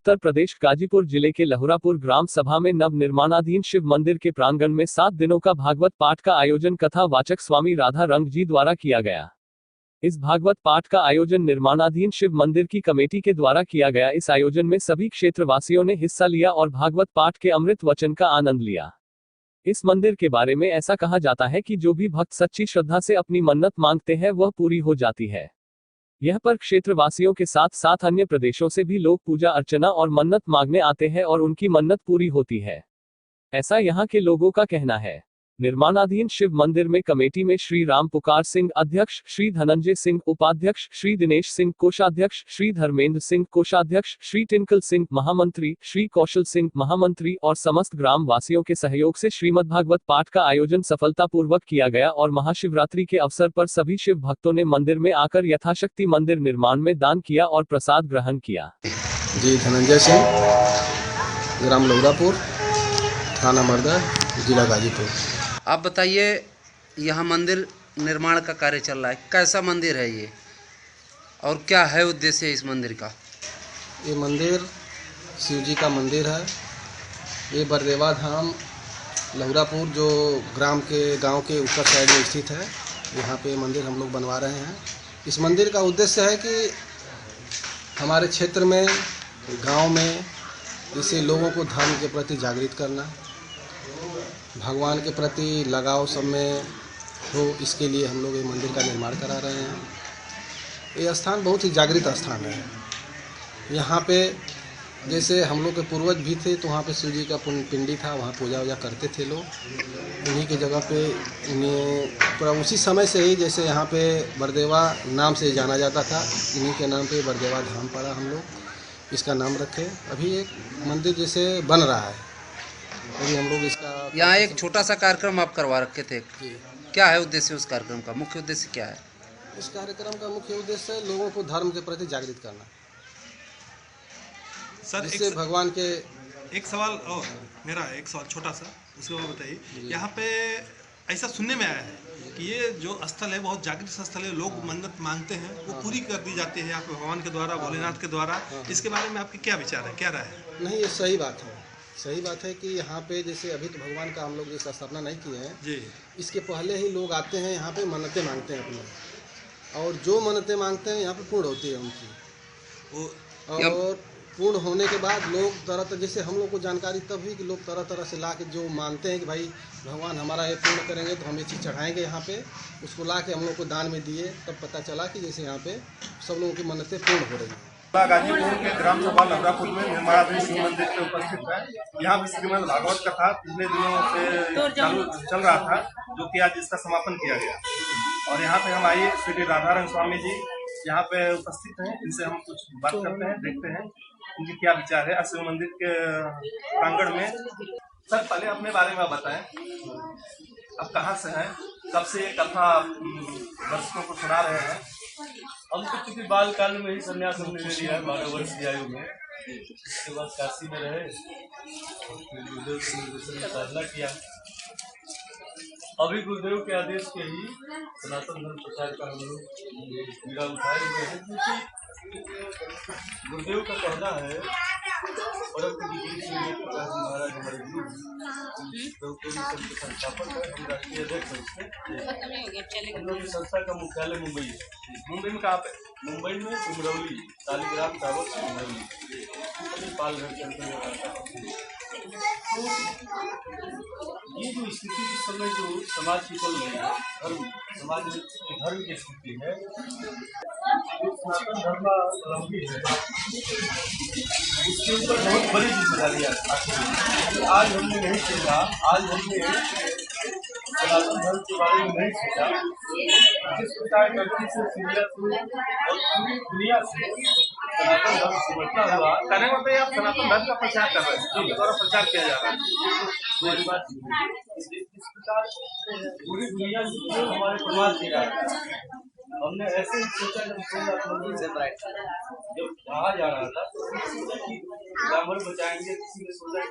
उत्तर प्रदेश गाजीपुर जिले के लहुरापुर ग्राम सभा में नव निर्माणाधीन शिव मंदिर के प्रांगण में 7 दिनों का भागवत पाठ का आयोजन कथा वाचक स्वामी राधा रंग जी द्वारा किया गया। इस भागवत पाठ का आयोजन निर्माणाधीन शिव मंदिर की कमेटी के द्वारा किया गया। इस आयोजन में सभी क्षेत्रवासियों ने हिस्सा लिया और भागवत पाठ के अमृत वचन का आनंद लिया। इस मंदिर के बारे में ऐसा कहा जाता है कि जो भी भक्त सच्ची श्रद्धा से अपनी मन्नत मांगते हैं वह पूरी हो जाती है। यह पर क्षेत्रवासियों के साथ साथ अन्य प्रदेशों से भी लोग पूजा अर्चना और मन्नत मांगने आते हैं और उनकी मन्नत पूरी होती है, ऐसा यहाँ के लोगों का कहना है। निर्माणाधीन शिव मंदिर में कमेटी में श्री राम पुकार सिंह अध्यक्ष, श्री धनंजय सिंह उपाध्यक्ष, श्री दिनेश सिंह कोषाध्यक्ष, श्री धर्मेंद्र सिंह कोषाध्यक्ष, श्री टिंकल सिंह महामंत्री, श्री कौशल सिंह महामंत्री और समस्त ग्राम वासियों के सहयोग से श्रीमद्भागवत पाठ का आयोजन सफलतापूर्वक किया गया और महाशिवरात्रि के अवसर पर सभी शिव भक्तों ने मंदिर में आकर यथाशक्ति मंदिर निर्माण में दान किया और प्रसाद ग्रहण किया। जी धनंजय सिंह, ग्राम लहुरापुर, थाना मर्दा, जिला गाजीपुर। आप बताइए, यहाँ मंदिर निर्माण का कार्य चल रहा है, कैसा मंदिर है ये और क्या है उद्देश्य इस मंदिर का? ये मंदिर शिव जी का मंदिर है। ये बरदेवा धाम लहुरापुर जो गांव के ऊपर साइड में स्थित है, यहाँ पे मंदिर हम लोग बनवा रहे हैं। इस मंदिर का उद्देश्य है कि हमारे क्षेत्र में, गांव में इससे लोगों को धर्म के प्रति जागृत करना, भगवान के प्रति लगाव सब में हो, इसके लिए हम लोग ये मंदिर का निर्माण करा रहे हैं। ये स्थान बहुत ही जागृत स्थान है। यहाँ पे जैसे हम लोग के पूर्वज भी थे तो वहाँ पे शिव जी का पिंडी था, वहाँ पूजा वूजा करते थे लोग। उन्हीं की जगह पे पूरा उसी समय से ही जैसे यहाँ पे बरदेवा नाम से जाना जाता था, इन्हीं के नाम पे बरदेवा धाम पड़ा, हम लोग इसका नाम रखे। अभी एक मंदिर जैसे बन रहा है, अभी हम लोग इसका यहाँ एक छोटा सा कार्यक्रम आप करवा रखे थे, क्या है उद्देश्य उस कार्यक्रम का? मुख्य उद्देश्य क्या है? इस कार्यक्रम का मुख्य उद्देश्य है लोगों को धर्म के प्रति जागृत करना सर। जिससे भगवान के एक सवाल और मेरा एक सवाल छोटा सा, उसके बाद बताइए। यहाँ पे ऐसा सुनने में आया है कि ये जो स्थल है बहुत जागृत स्थल है, लोग मन्नत मांगते हैं वो पूरी कर दी जाती है यहाँ पे भगवान के द्वारा, भोलेनाथ के द्वारा। इसके बारे में आपके क्या विचार है, क्या राय है? नहीं, ये सही बात है। सही बात है कि यहाँ पे जैसे अभी तो भगवान का हम लोग जैसे स्थापना नहीं किए हैं जी, इसके पहले ही लोग आते हैं यहाँ पे, मन्नतें मांगते हैं अपनी, और जो मन्नतें मांगते हैं यहाँ पे पूर्ण होती है उनकी। और पूर्ण होने के बाद लोग तरह तरह, जैसे हम लोग को जानकारी तब हुई कि लोग तरह तरह से ला के जो मानते हैं कि भाई भगवान हमारा ये पूर्ण करेंगे तो हम ये चीज़ चढ़ाएँगे यहाँ पे, उसको ला के हम लोग को दान में दिए। तब पता चला कि जैसे यहाँ पे सब लोगों की मन्नतें पूर्ण हो रही हैं। गाजीपुर के ग्राम सभा लहुरापुर में निर्माणाधीन शिव मंदिर पे उपस्थित है। यहाँ पे श्रीमद् भागवत कथा पिछले दिनों से चल रहा था, जो कि आज इसका समापन किया गया। और यहाँ पे हम आइए, श्री राधा रंग स्वामी जी यहाँ पे उपस्थित हैं, इनसे हम कुछ बात करते हैं, देखते हैं इनके क्या विचार है शिव मंदिर के प्रांगण में। सर, पहले अपने बारे में बताएं, आप कहाँ से हैं, कब से ये कथा दर्शकों को सुना रहे हैं? हम तो चूंकि बाल काल में ही संन्यास हमने ले लिया है, 12 वर्ष की आयु में। उसके बाद काशी में रहे, फिर गुरुदेव के निर्देशन में साधना किया। अभी गुरुदेव के आदेश के ही सनातन धर्म प्रचार का हम लोग पीड़ा उठाए हुए हैं, क्योंकि गुरुदेव का कहना है, परम पूज्य श्री प्रकाश जी महाराज हमारे गुरु संस्थापक है, हम राष्ट्रीय अध्यक्ष हैं। हम लोग की संस्था का मुख्यालय मुंबई है। मुंबई में कहाँ पे? मुंबई में उमरौली, शालिग्राम टावर, उमरौली, पालघर के अंतर्गत। तो ये जो स्थिति इस समय जो समाज की चल रही है, समाज में धर्म की स्थिति है, सनातन धर्मावलंबी है, उसके ऊपर बहुत बड़ी जिम्मेदारी है। आज हमने नहीं सोचा, आज हमने सनातन धर्म के बारे में नहीं सोचा, जिस प्रकार गलती से सिंगापुर और पूरी दुनिया से सनातन धर्म समझना हुआ। कहने का मतलब आप सनातन धर्म का प्रचार कर रहे हैं, आपके द्वारा प्रचार किया जा रहा है। मेरी बात इस प्रकार पूरी दुनिया से हमारे समाज के हमने ऐसे ही सोचा, जब कहा जा रहा था कि ब्राह्मण बचाएंगे, किसी ने सोचा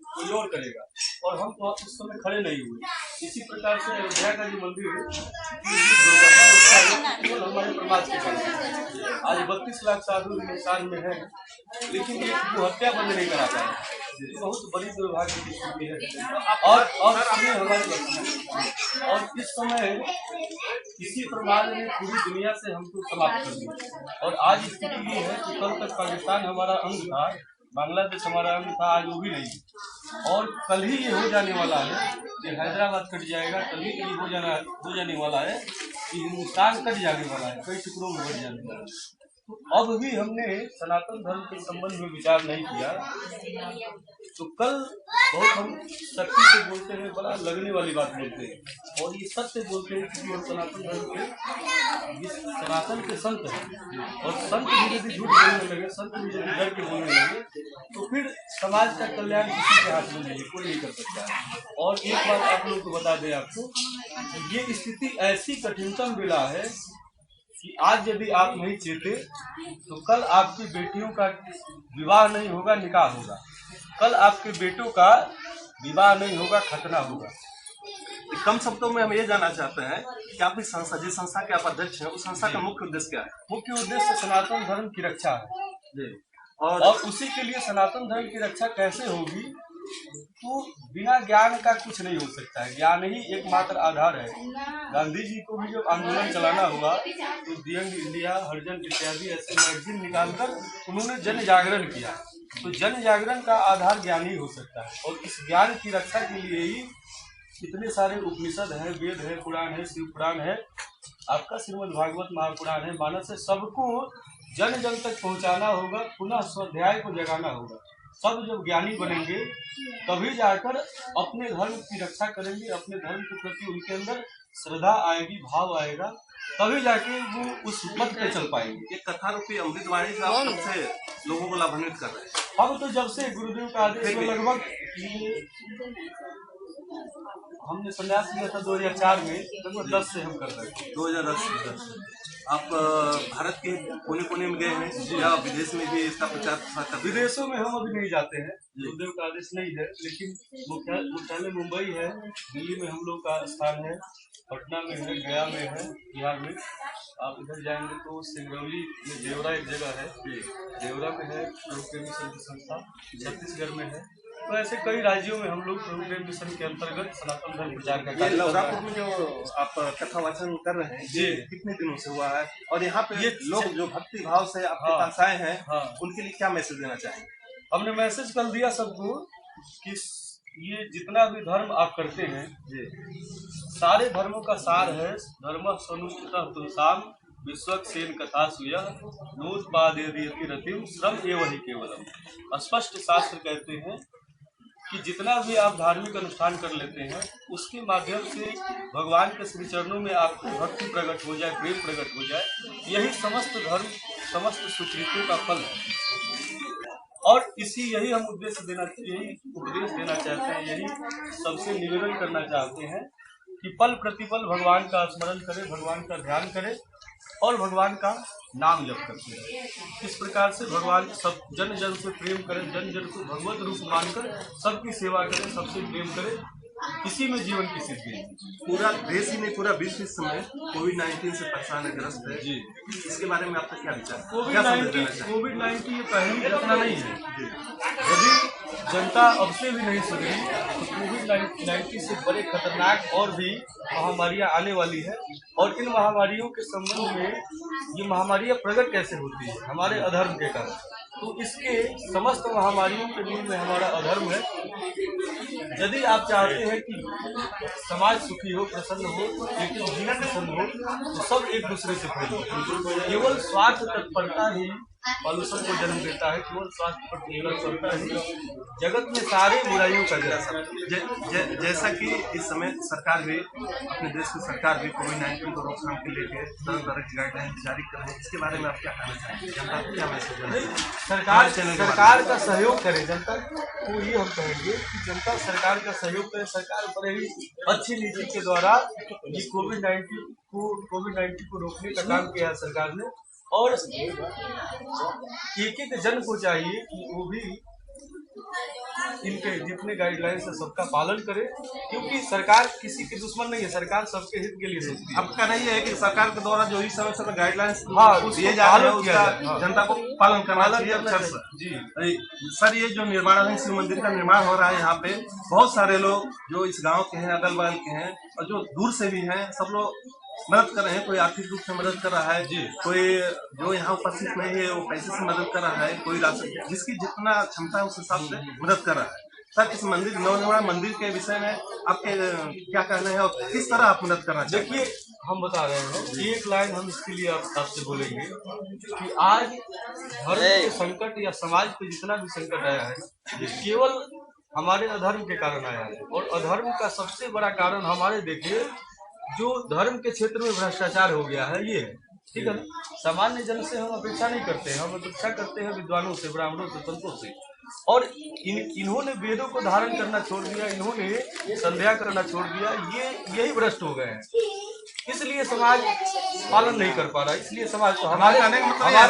कोई और करेगा, और हम तो उस समय खड़े नहीं हुए। इसी प्रकार से अयोध्या का जो मंदिर है, केवल हमारे समाज के कारण। आज 32 लाख साधु हिंदुस्तान में है, लेकिन ये वो हत्या बंद नहीं करा पाए। बहुत बड़ी दुर्भाग्य की स्थिति है। और इसमें हमारे और इस समय इसी प्रमाण ने पूरी दुनिया से हमको समाप्त कर दिया। और आज स्थिति ये है कि कल तक पाकिस्तान हमारा अंग था, बांग्लादेश हमारा अंग था, आज वो भी नहीं। और कल ही ये हो जाने वाला है कि हैदराबाद कट जाएगा, कल ही हो जाने वाला है कि हिंदुस्तान कट जाने वाला है, कई टुकड़ों में बढ़ जाने वाला है। तो अब भी हमने सनातन धर्म के संबंध में विचार नहीं किया, तो कल बहुत हम शक्ति से बोलते हैं, बड़ा लगने वाली बात बोलते हैं और ये सत्य बोलते हैं कि हम सनातन धर्म के सनातन के संत हैं। और संत भी यदि झूठ बोलने लगे, संत भी यदि डर के बोलने लगे, तो फिर समाज का कल्याण किसी के हाथ में नहीं, कोई नहीं कर सकता। और एक बात आप लोग को बता दें आपको, ये स्थिति ऐसी कठिनतम बेला है कि आज यदि आप नहीं चेते तो कल आपकी बेटियों का विवाह नहीं होगा, निकाह होगा। कल आपके बेटों का विवाह नहीं होगा, खतना होगा। कम शब्दों में हम ये जानना चाहते हैं कि आपकी संस्था, जिस संस्था के आप अध्यक्ष हैं, उस संस्था का मुख्य उद्देश्य क्या है? मुख्य उद्देश्य सनातन धर्म की रक्षा है जी। और उसी के लिए सनातन धर्म की रक्षा कैसे होगी, तो बिना ज्ञान का कुछ नहीं हो सकता है। ज्ञान ही एकमात्र आधार है। गांधी जी को भी जब आंदोलन चलाना हुआ तो यंग इंडिया, हरिजन इत्यादि ऐसे मैगजीन निकालकर उन्होंने जन जागरण किया। तो जन जागरण का आधार ज्ञान ही हो सकता है। और इस ज्ञान की रक्षा के लिए ही इतने सारे उपनिषद हैं, वेद है, पुराण है, शिव पुराण है, आपका श्रीमद् भागवत महापुराण है, मानस है। सबको जन जन तक पहुंचाना होगा, पुनः स्वाध्याय को जगाना होगा। सब जब ज्ञानी बनेंगे तभी जाकर अपने धर्म की रक्षा करेंगे, अपने धर्म के प्रति उनके अंदर श्रद्धा आएगी, भाव आएगा, तभी जाके वो उस मत पे चल पाएंगे। एक कथा रूपी अमृतवाणी से आप सबसे लोगों को लाभान्वित कर रहे हैं। हम तो जब से गुरुदेव का आदेश में लगभग हमने संन्यास लिया था 2004 में, लगभग 10 से हम कर रहे हैं। 2010 आप भारत के कोने कोने में गए हैं या विदेश में भी इसका प्रचार प्रसार कर? विदेशों में हम अभी नहीं जाते हैं, गुरुदेव का आदेश नहीं है, लेकिन मुख्यालय मुंबई है, दिल्ली में हम लोग का स्थान है, पटना में है, गया में है, बिहार में। आप इधर जाएंगे तो सिंगरौली में देवरा एक जगह है, देवरा में है प्रभुप्रेम मिशन की संस्था, छत्तीसगढ़ में है। तो ऐसे कई राज्यों में हम लोग प्रभुप्रेम मिशन के अंतर्गत सनातन धर्म प्रचार का कार्य। लौरापुर में जो आप कथा वाचन कर रहे हैं जी, कितने दिनों से हुआ है? और यहाँ पे ये लोग जो भक्ति भाव से आपके पास आए हैं, उनके लिए क्या मैसेज देना चाहेंगे? हमने मैसेज कर दिया सबको कि ये जितना भी धर्म आप करते हैं, सारे धर्मों का सार है धर्म सनुष्ठितः तुलसाम विश्वक्सेन कथा सुयः नोत्पादेयति रतिम श्रम एव हि केवलम। स्पष्ट शास्त्र कहते हैं कि जितना भी आप धार्मिक अनुष्ठान कर लेते हैं, उसके माध्यम से भगवान के श्री चरणों में आपको भक्ति प्रकट हो जाए, प्रेम प्रकट हो जाए, यही समस्त धर्म, समस्त सुकृतों का फल है। और यही हम यही उपदेश देना चाहते हैं, यही सबसे निवेदन करना चाहते हैं कि पल प्रतिपल भगवान का स्मरण करें, भगवान का ध्यान करें और भगवान का नाम जप करते हैं। इस प्रकार से भगवान सब जन जन से प्रेम करें, जन जन को भगवत रूप मानकर सबकी सेवा करें, सबसे प्रेम करें, इसी में जीवन की सिद्धि है। पूरा देश ही नहीं, पूरा विश्व इस समय कोविड-19 से परेशान है जी। इसके बारे में आपका क्या विचार? कोविड-19 ये पहली घटना नहीं है। यदि जनता अब से भी नहीं सुधरी तो कोविड-19 से बड़े खतरनाक और भी महामारियां आने वाली है। और इन महामारियों के संबंध में ये महामारियां प्रकट कैसे होती है? हमारे अधर्म के कारण। तो इसके समस्त महामारियों के मूल में हमारा अधर्म है। यदि आप चाहते हैं कि समाज सुखी हो, प्रसन्न हो, लेकिन जीवन प्रसन्न हो, तो सब एक दूसरे से प्रेम। केवल स्वार्थ तत्परता ही पॉल्यूशन को जन्म देता है, केवल स्वास्थ्य पर चलता है, जगत में सारे बुराइयों का जैसा कि इस समय सरकार भी, अपने देश की सरकार भी कोविड-19 को रोकथाम के लेके तरह तरह की गाइडलाइन जारी कर रही है। इसके बारे में आप क्या कहना चाहेंगे? जनता को क्या मैसेज? सरकार का सहयोग करे, जनता को ये हम कहेंगे कि जनता सरकार का सहयोग करे। सरकार बड़े ही अच्छी नीति के द्वारा ये कोविड-19 को रोकने का काम किया है सरकार ने। और एक एक जन को चाहिए कि वो भी इनके जितने गाइडलाइंस है सबका पालन करे, क्योंकि सरकार किसी के दुश्मन नहीं है, सरकार सबके हित के लिए सोचती है। अब कहना ये है कि सरकार के द्वारा जो इस समय से गाइडलाइंस हाँ, दिए जा रहे हैं उसको किया उसका जाए। जनता को पालन करना चाहिए करना अक्षर चाहिए। से। जी सर, ये जो निर्माणाधीन शिव मंदिर का निर्माण हो रहा है, यहाँ पे बहुत सारे लोग जो इस गांव के हैं, अगल बगल के हैं और जो दूर से भी हैं, सब लोग मदद कर रहे हैं। कोई आर्थिक रूप से मदद कर रहा है, कोई जो यहाँ उपस्थित नहीं है वो पैसे से मदद कर रहा है, कोई राशि, जिसकी जितना क्षमता है उस हिसाब से मदद कर रहा है। सर, इस मंदिर नवनिर्माण मंदिर के विषय में आपके क्या कहना है और किस तरह आप मदद करना चाहिए? देखिए, हम बता रहे हैं, एक लाइन हम इसके लिए आपसे बोलेंगे कि आज धर्म के संकट या समाज पे जितना भी संकट आया है, ये केवल हमारे अधर्म के कारण आया है। और अधर्म का सबसे बड़ा कारण हमारे देखिए जो धर्म के क्षेत्र में भ्रष्टाचार हो गया है, ये है। ठीक है ना? सामान्य जन से हम अपेक्षा नहीं करते हैं, हम अपेक्षा करते हैं विद्वानों से, ब्राह्मणों से, संतों से। और इन्होंने वेदों को धारण करना छोड़ दिया, इन्होंने संध्या करना छोड़ दिया, यही भ्रष्ट हो गए हैं। इसलिए समाज पालन नहीं कर पा रहा, इसलिए समाज को हमारा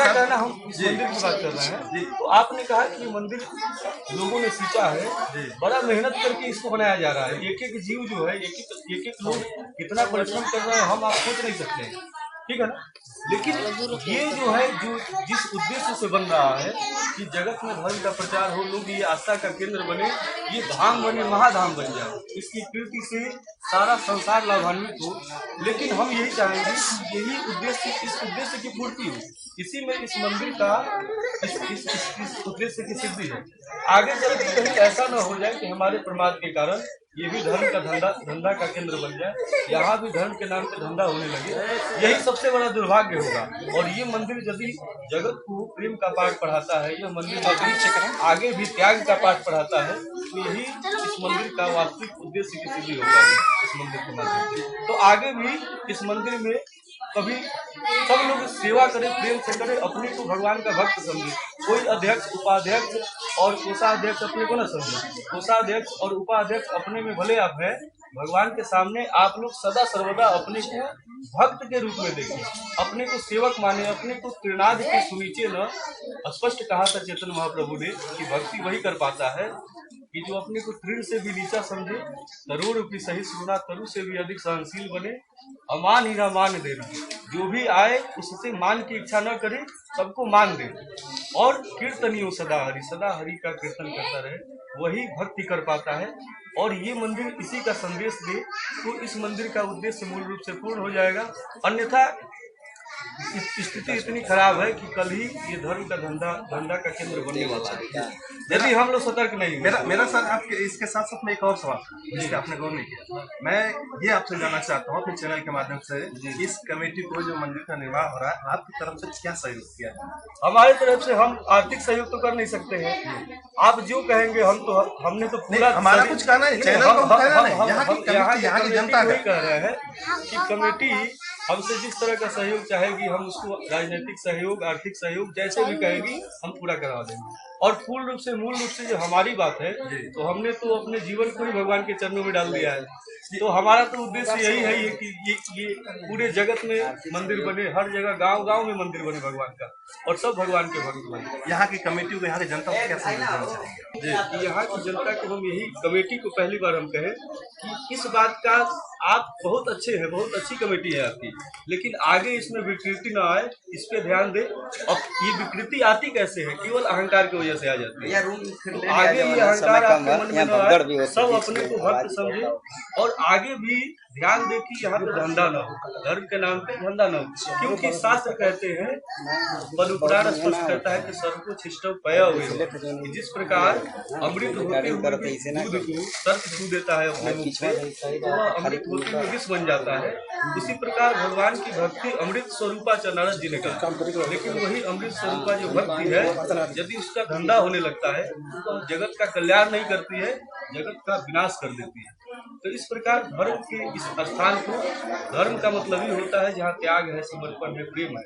कहना, हम इस मंदिर की बात कर रहे हैं। तो आपने कहा कि ये मंदिर लोगों ने सींचा है, बड़ा मेहनत करके इसको बनाया जा रहा है। एक एक जीव जो है, एक एक लोग कितना परिश्रम कर रहे हैं हम आप सोच नहीं सकते हैं। ठीक है ना? लेकिन ये जो है, जो जिस उद्देश्य से बन रहा है कि जगत में धर्म का प्रचार हो, लोग ये आस्था का केंद्र बने, ये धाम बने, महाधाम बन जाए, इसकी कीर्ति से सारा संसार लाभान्वित हो। लेकिन हम यही चाहेंगे कि यही उद्देश्य, इस उद्देश्य की पूर्ति हो, इसी में इस मंदिर का इस उद्देश्य की सिद्धि है। आगे चल के कहीं ऐसा न हो जाए कि हमारे प्रमाद के कारण ये भी धर्म का धंधा का केंद्र बन जाए, यहाँ भी धर्म के नाम पे धंधा होने लगे। यही सबसे बड़ा दुर्भाग्य होगा। और ये मंदिर यदि जगत को प्रेम का पाठ पढ़ाता है, यह मंदिर आगे भी त्याग का पाठ पढ़ाता है, तो यही इस मंदिर का वास्तविक उद्देश्य की सिद्धि होगा इस मंदिर के माध्यम से। तो आगे भी इस मंदिर में कभी सब लोग सेवा करें, प्रेम से करें, अपने को भगवान का भक्त समझे। कोई अध्यक्ष, उपाध्यक्ष और कोषाध्यक्ष अपने को न समझे। कोषाध्यक्ष और उपाध्यक्ष अपने में भले आप हैं, भगवान के सामने आप लोग सदा सर्वदा अपने को भक्त के रूप में देखें, अपने को सेवक माने, अपने को त्रिनाद के सुनीचे न। स्पष्ट कहा था चेतन महाप्रभु ने कि भक्ति वही कर पाता है कि जो अपने को तृण से भी नीचा समझे, तरुण रूपी सही सुना, तरु से भी अधिक सहनशील बने, अमान ही ना मान देना, जो भी आए उससे मान की इच्छा न करे, सबको मान दे, और कीर्तनियों सदा हरि का कीर्तन करता रहे, वही भक्ति कर पाता है। और ये मंदिर इसी का संदेश दे, तो इस मंदिर का उद्देश्य मूल रूप से पूर्ण हो जाएगा। अन्यथा स्थिति इतनी खराब है कि कल ही ये धर्म का धंधा का केंद्र बनने वाला है, यदि हम लोग सतर्क नहीं। मेरा सर आपके इसके साथ साथ में एक और सवाल जिसके आपने गौर नहीं किया, मैं ये आपसे जानना चाहता हूँ अपने चैनल के माध्यम से, इस कमेटी को जो मंदिर का निर्माण हो रहा है, आपकी तरफ से क्या सहयोग किया है? हमारी तरफ से हम आर्थिक सहयोग तो कर नहीं सकते हैं, आप जो कहेंगे हमने तो पूरा हमारा कुछ कहना नहीं, चैनल को कहना नहीं, यहाँ की जनता कह रहे हैं कि कमेटी हमसे जिस तरह का सहयोग चाहेगी, हम उसको राजनीतिक सहयोग, आर्थिक सहयोग जैसे भी कहेगी हम पूरा करा देंगे। और मूल रूप से जो हमारी बात है, तो हमने तो अपने जीवन को ही भगवान के चरणों में डाल दिया है। तो हमारा तो उद्देश्य यही है कि ये पूरे जगत में मंदिर बने, हर जगह गांव में मंदिर बने भगवान का, और सब भगवान के भक्त बने। यहाँ की कमेटी को, यहाँ की जनता को क्या संदेश देना चाहेंगे? जी, यहाँ की जनता को हम यही, कमेटी को पहली बार हम कहें कि इस बात का, आप बहुत अच्छे हैं, बहुत अच्छी कमेटी है आपकी, लेकिन आगे इसमें विकृति ना आए, इस पे ध्यान दें। अब ये विकृति आती कैसे है? केवल अहंकार की वजह से आ जाती है। तो आगे ये अहंकार आपके मन में ना आए, सब अपने को भक्त समझे, और आगे भी ध्यान दे कि यहाँ पे धंधा न हो, धर्म के नाम पे धंधा न हो। क्योंकि शास्त्र कहते हैं, पदुपुराण स्पष्ट करता है कि सर्वो छिष्टव पया हुए, जिस प्रकार अमृत होते हुए दूध को सर्प छू देता है अपने मुख से, तो वह अमृत होते हुए विष बन जाता है। उसी प्रकार भगवान की भक्ति अमृत स्वरूपा नारद जी ने कहा, लेकिन वही अमृत स्वरूपा जो भक्ति है, यदि उसका धंधा होने लगता है तो जगत का कल्याण नहीं करती है, जगत का विनाश कर देती है। तो इस प्रकार धर्म के इस स्थान को, धर्म का मतलब ही होता है जहाँ त्याग है, समर्पण है, प्रेम है,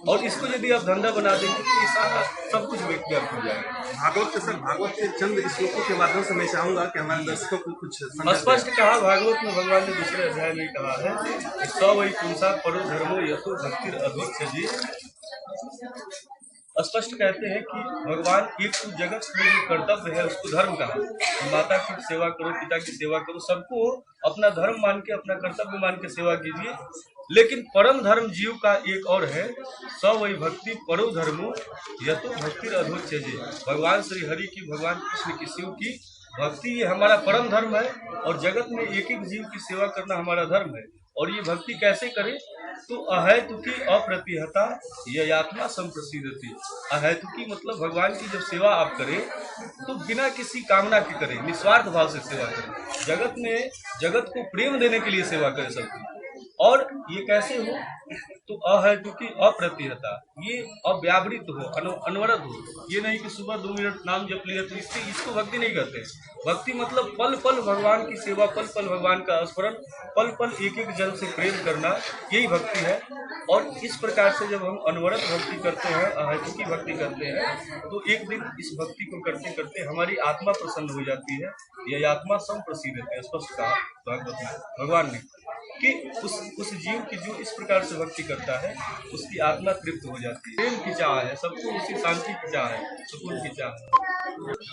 और इसको यदि आप धंधा बना देंगे तो ये सारा सब कुछ व्यर्थ हो जाएगा। भागवत के चंद श्लोकों के माध्यम से मैं चाहूंगा कि हमारे दर्शकों को कुछ स्पष्ट कहा, भागवत में भगवान ने दूसरे अध्याय में कहा है कि स वै पुंसा परो धर्मो यथो भक्ति अद्वैत जी। स्पष्ट कहते हैं कि भगवान एक तो जगत में जो कर्तव्य है उसको धर्म कहा। माता की सेवा करो, पिता की सेवा करो, सबको अपना धर्म मान के, अपना कर्तव्य मान के सेवा कीजिए। लेकिन परम धर्म जीव का एक और है, स वही भक्ति परो धर्मो यतो भक्ति अधोच्यजे। भगवान श्री हरि की, भगवान कृष्ण की, शिव की भक्ति ये हमारा परम धर्म है और जगत में एक एक जीव की सेवा करना हमारा धर्म है। और ये भक्ति कैसे करें? तो अहैतुकी अप्रतिहता ययात्मा संप्रसिद्धति। अहैतुकी मतलब भगवान की जब सेवा आप करें तो बिना किसी कामना के करें, निस्वार्थ भाव से सेवा करें। जगत में जगत को प्रेम देने के लिए सेवा करें सबकी। और ये कैसे हो? तो अहैतुकी अप्रतिहता, ये अव्यावृत हो, अनवरत हो। ये नहीं कि सुबह 2 मिनट नाम जप लिया तो इसको भक्ति नहीं करते। भक्ति मतलब पल पल भगवान की सेवा, पल पल भगवान का स्मरण, पल पल एक एक जन से प्रेम करना, यही भक्ति है। और इस प्रकार से जब हम अनवरत भक्ति करते हैं, अहैतुकी भक्ति करते हैं, तो एक दिन इस भक्ति को करते करते हमारी आत्मा प्रसन्न हो जाती है। यह आत्मा संप्रसिद्ध है, स्पष्ट कहा भागवत में भगवान ने कि उस जीव की जो इस प्रकार से भक्ति करता है उसकी आत्मा तृप्त हो जाती है। प्रेम की चाह है, सबको उसी शांति की चाह है, सुकून की चाह है।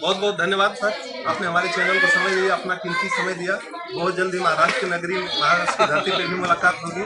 बहुत बहुत धन्यवाद सर, आपने हमारे चैनल को समय दिया, अपना कीमती समय दिया। बहुत जल्दी महाराष्ट्र की नगरी, महाराष्ट्र की धरती पर भी मुलाकात होगी।